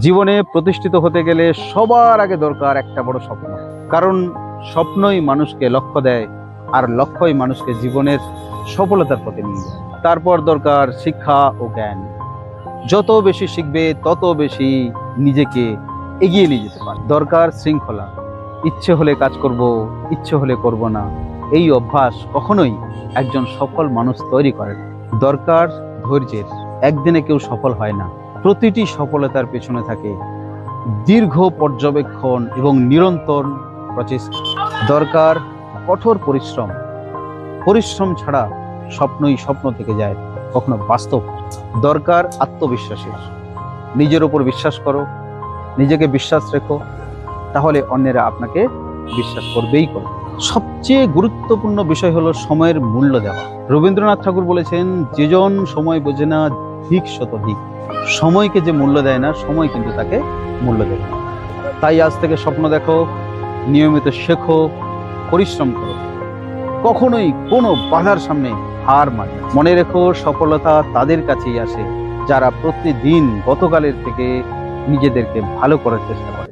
জীবনে প্রতিষ্ঠিত হতে গেলে সবার আগে দরকার একটা বড় স্বপ্ন। কারণ স্বপ্নই মানুষকে লক্ষ্য দেয়, আর লক্ষ্যই মানুষকে জীবনের সফলতার পথে নিয়ে যায়। তারপর দরকার শিক্ষা ও জ্ঞান। যত বেশি শিখবে তত বেশি নিজেকে এগিয়ে নিয়ে যেতে পারে। দরকার শৃঙ্খলা। ইচ্ছে হলে কাজ করব, ইচ্ছে হলে করব না, এই অভ্যাস কখনোই একজন সফল মানুষ তৈরি করে না। দরকার ধৈর্যের। একদিনে কেউ সফল হয় না। প্রতিটি সফলতার পেছনে থাকে দীর্ঘ পর্যবেক্ষণ এবং নিরন্তর প্রচেষ্টা। দরকার কঠোর পরিশ্রম। পরিশ্রম ছাড়া স্বপ্নই স্বপ্ন থেকে যায়, কখনো বাস্তব। দরকার আত্মবিশ্বাসের। নিজের উপর বিশ্বাস করো, নিজেকে বিশ্বাস রেখো, তাহলে অন্যেরা আপনাকে বিশ্বাস করবেই করবে। সবচেয়ে গুরুত্বপূর্ণ বিষয় হলো সময়ের মূল্য দেওয়া। রবীন্দ্রনাথ ঠাকুর বলেছেন, যেজন সময় বোঝে না ধিক শতধিক। সময়কে যে মূল্য দেয় না, সময় কিন্তু তাকে মূল্য দেবে। তাই আজ থেকে স্বপ্ন দেখো, নিয়মিত শেখো, পরিশ্রম করো, কখনোই কোনো বাধার সামনে হার মানে না। মনে রেখো, সফলতা তাদের কাছেই আসে যারা প্রতিদিন গতকালের থেকে নিজেদেরকে ভালো করার চেষ্টা করে।